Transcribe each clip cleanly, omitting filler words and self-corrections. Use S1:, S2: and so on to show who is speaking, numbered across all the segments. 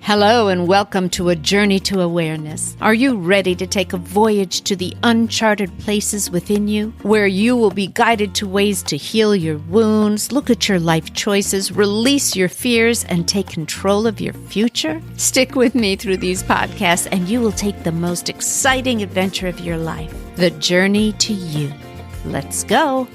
S1: Hello and welcome to A Journey to Awareness. Are you ready to take a voyage to the uncharted places within you, where you will be guided to ways to heal your wounds, look at your life choices, release your fears, and take control of your future? Stick with me through these podcasts and you will take the most exciting adventure of your life, the journey to you. Let's go.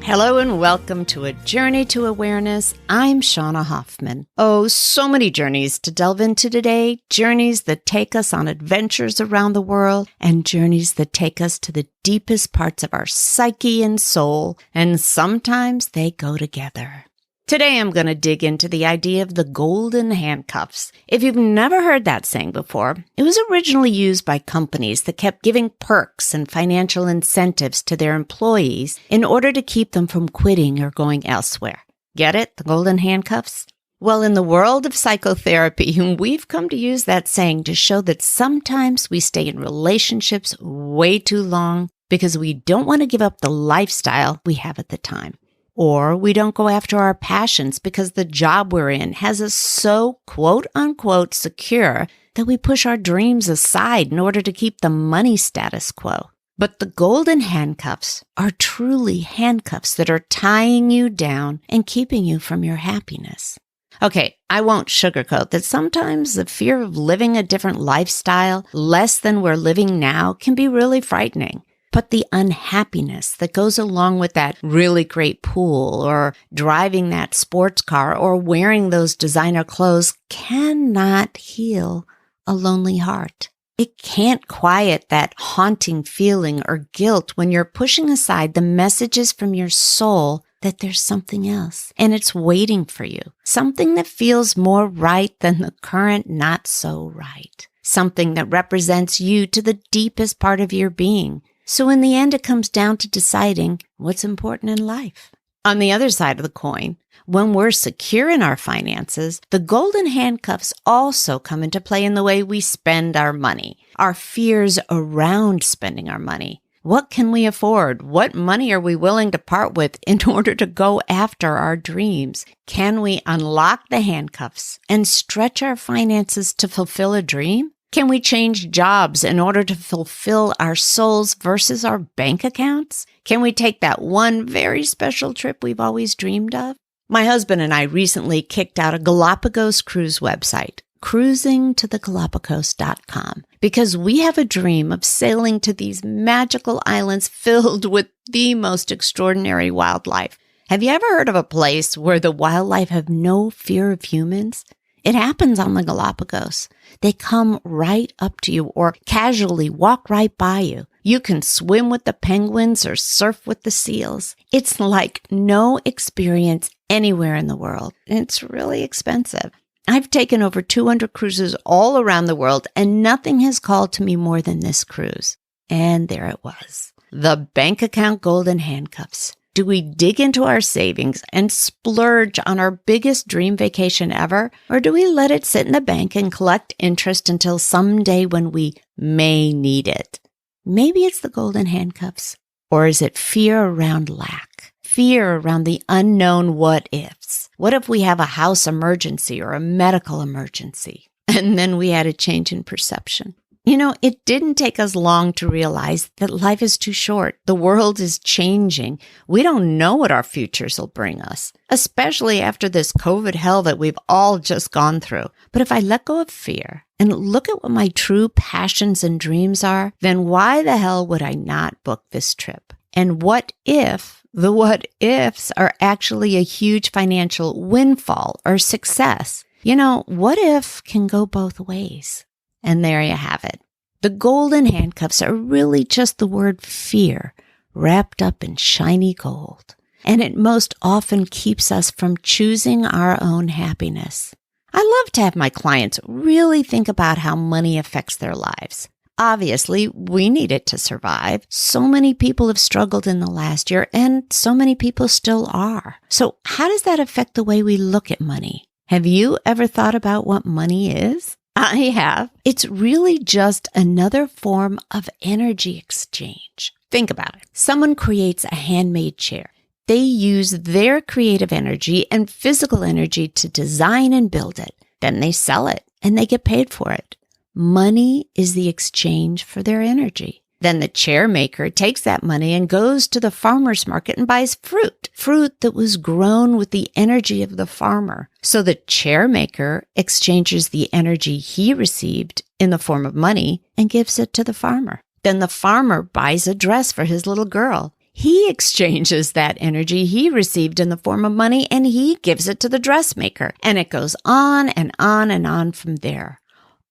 S1: Hello and welcome to A Journey to Awareness. I'm Shauna Hoffman. Oh, so many journeys to delve into today. Journeys that take us on adventures around the world and journeys that take us to the deepest parts of our psyche and soul. And sometimes they go together. Today, I'm going to dig into the idea of the Golden Handcuffs. If you've never heard that saying before, it was originally used by companies that kept giving perks and financial incentives to their employees in order to keep them from quitting or going elsewhere. Get it? The Golden Handcuffs? Well, in the world of psychotherapy, we've come to use that saying to show that sometimes we stay in relationships way too long because we don't want to give up the lifestyle we have at the time. Or we don't go after our passions because the job we're in has us so quote-unquote secure that we push our dreams aside in order to keep the money status quo. But the golden handcuffs are truly handcuffs that are tying you down and keeping you from your happiness. Okay, I won't sugarcoat that sometimes the fear of living a different lifestyle, less than we're living now, can be really frightening. But the unhappiness that goes along with that really great pool or driving that sports car or wearing those designer clothes cannot heal a lonely heart. It can't quiet that haunting feeling or guilt when you're pushing aside the messages from your soul that there's something else and it's waiting for you. Something that feels more right than the current not so right. Something that represents you to the deepest part of your being. So in the end, it comes down to deciding what's important in life. On the other side of the coin, when we're secure in our finances, the golden handcuffs also come into play in the way we spend our money, our fears around spending our money. What can we afford? What money are we willing to part with in order to go after our dreams? Can we unlock the handcuffs and stretch our finances to fulfill a dream? Can we change jobs in order to fulfill our souls versus our bank accounts? Can we take that one very special trip we've always dreamed of? My husband and I recently kicked out a Galapagos cruise website, cruisingtothegalapagos.com, because we have a dream of sailing to these magical islands filled with the most extraordinary wildlife. Have you ever heard of a place where the wildlife have no fear of humans? It happens on the Galapagos. They come right up to you or casually walk right by you. You can swim with the penguins or surf with the seals. It's like no experience anywhere in the world. It's really expensive. I've taken over 200 cruises all around the world, and nothing has called to me more than this cruise. And there it was. The bank account golden handcuffs. Do we dig into our savings and splurge on our biggest dream vacation ever? Or do we let it sit in the bank and collect interest until someday when we may need it? Maybe it's the golden handcuffs. Or is it fear around lack? Fear around the unknown what ifs. What if we have a house emergency or a medical emergency? And then we had a change in perception. You know, it didn't take us long to realize that life is too short. The world is changing. We don't know what our futures will bring us, especially after this COVID hell that we've all just gone through. But if I let go of fear and look at what my true passions and dreams are, then why the hell would I not book this trip? And what if the what ifs are actually a huge financial windfall or success? You know, what if can go both ways. And there you have it. The golden handcuffs are really just the word fear wrapped up in shiny gold. And it most often keeps us from choosing our own happiness. I love to have my clients really think about how money affects their lives. Obviously, we need it to survive. So many people have struggled in the last year, and so many people still are. So how does that affect the way we look at money? Have you ever thought about what money is? I have. It's really just another form of energy exchange. Think about it. Someone creates a handmade chair. They use their creative energy and physical energy to design and build it. Then they sell it and they get paid for it. Money is the exchange for their energy. Then the chair maker takes that money and goes to the farmer's market and buys fruit that was grown with the energy of the farmer. So the chair maker exchanges the energy he received in the form of money and gives it to the farmer. Then the farmer buys a dress for his little girl. He exchanges that energy he received in the form of money and he gives it to the dressmaker. And it goes on and on and on from there.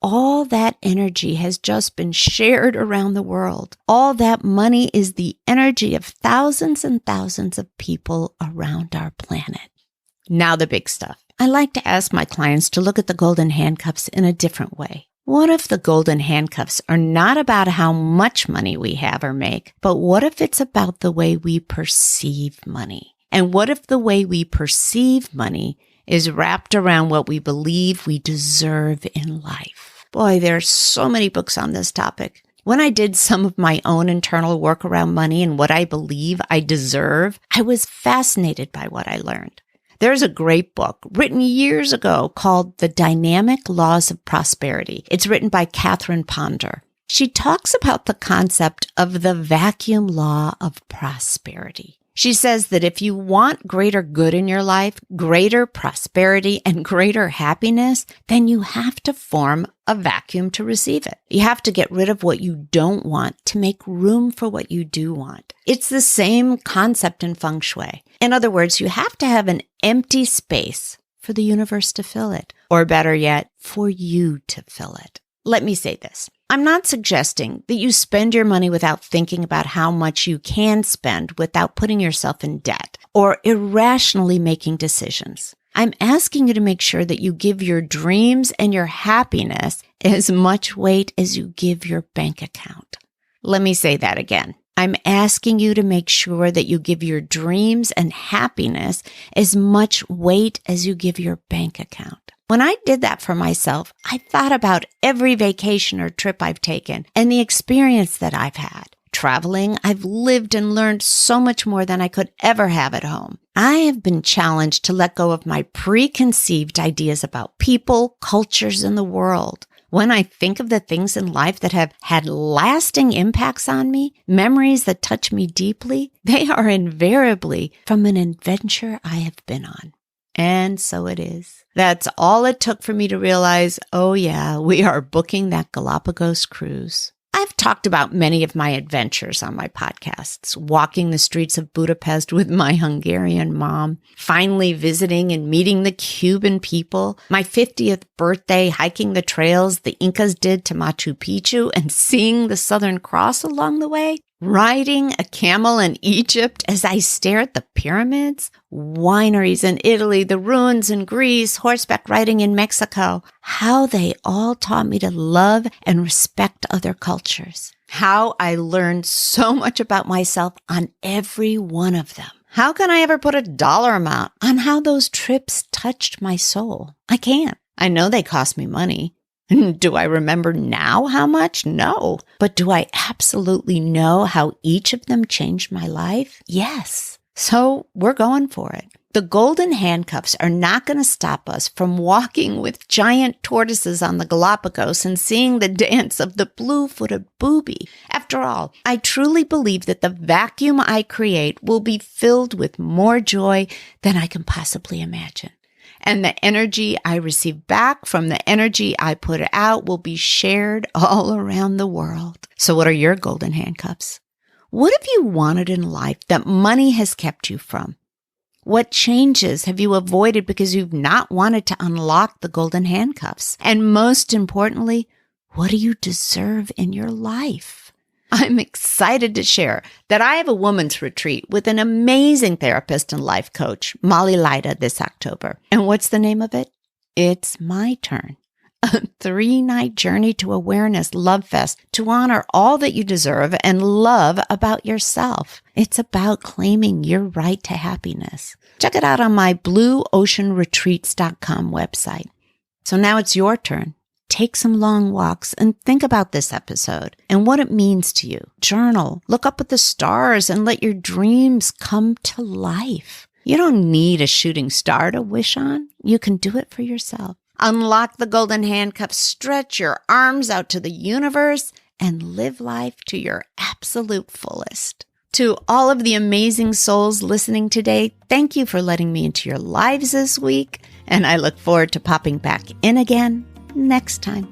S1: All that energy has just been shared around the world. All that money is the energy of thousands and thousands of people around our planet. Now the big stuff. I like to ask my clients to look at the golden handcuffs in a different way. What if the golden handcuffs are not about how much money we have or make, but what if it's about the way we perceive money? And what if the way we perceive money is wrapped around what we believe we deserve in life? Boy, there are so many books on this topic. When I did some of my own internal work around money and what I believe I deserve, I was fascinated by what I learned. There's a great book written years ago called The Dynamic Laws of Prosperity. It's written by Catherine Ponder. She talks about the concept of the vacuum law of prosperity. She says that if you want greater good in your life, greater prosperity, and greater happiness, then you have to form a vacuum to receive it. You have to get rid of what you don't want to make room for what you do want. It's the same concept in feng shui. In other words, you have to have an empty space for the universe to fill it, or better yet, for you to fill it. Let me say this. I'm not suggesting that you spend your money without thinking about how much you can spend without putting yourself in debt or irrationally making decisions. I'm asking you to make sure that you give your dreams and your happiness as much weight as you give your bank account. Let me say that again. I'm asking you to make sure that you give your dreams and happiness as much weight as you give your bank account. When I did that for myself, I thought about every vacation or trip I've taken and the experience that I've had. Traveling, I've lived and learned so much more than I could ever have at home. I have been challenged to let go of my preconceived ideas about people, cultures, and the world. When I think of the things in life that have had lasting impacts on me, memories that touch me deeply, they are invariably from an adventure I have been on. And so it is. That's all it took for me to realize, oh yeah, we are booking that Galapagos cruise. I've talked about many of my adventures on my podcasts, walking the streets of Budapest with my Hungarian mom, finally visiting and meeting the Cuban people, my 50th birthday hiking the trails the Incas did to Machu Picchu and seeing the Southern Cross along the way, riding a camel in Egypt as I stare at the pyramids, wineries in Italy, the ruins in Greece, horseback riding in Mexico, how they all taught me to love and respect other cultures. How I learned so much about myself on every one of them. How can I ever put a dollar amount on how those trips touched my soul? I can't. I know they cost me money. Do I remember now how much? No. But do I absolutely know how each of them changed my life? Yes. So we're going for it. The golden handcuffs are not going to stop us from walking with giant tortoises on the Galapagos and seeing the dance of the blue-footed booby. After all, I truly believe that the vacuum I create will be filled with more joy than I can possibly imagine. And the energy I receive back from the energy I put out will be shared all around the world. So what are your golden handcuffs? What have you wanted in life that money has kept you from? What changes have you avoided because you've not wanted to unlock the golden handcuffs? And most importantly, what do you deserve in your life? I'm excited to share that I have a women's retreat with an amazing therapist and life coach, Molly Lida, this October. And what's the name of it? It's My Turn. A 3-night journey to awareness love fest to honor all that you deserve and love about yourself. It's about claiming your right to happiness. Check it out on my blueoceanretreats.com website. So now it's your turn. Take some long walks and think about this episode and what it means to you. Journal, look up at the stars and let your dreams come to life. You don't need a shooting star to wish on. You can do it for yourself. Unlock the golden handcuffs, stretch your arms out to the universe, and live life to your absolute fullest. To all of the amazing souls listening today, thank you for letting me into your lives this week, and I look forward to popping back in again next time.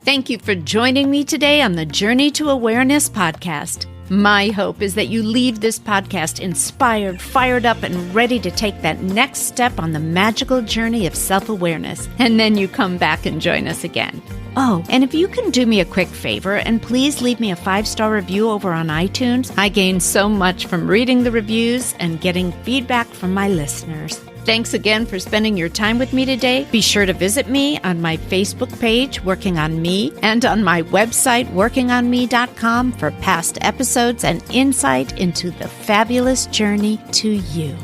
S1: Thank you for joining me today on the Journey to Awareness podcast. My hope is that you leave this podcast inspired, fired up, and ready to take that next step on the magical journey of self-awareness. And then you come back and join us again. Oh, and if you can do me a quick favor and please leave me a 5-star review over on iTunes. I gain so much from reading the reviews and getting feedback from my listeners. Thanks again for spending your time with me today. Be sure to visit me on my Facebook page, Working on Me, and on my website, workingonme.com, for past episodes and insight into the fabulous journey to you.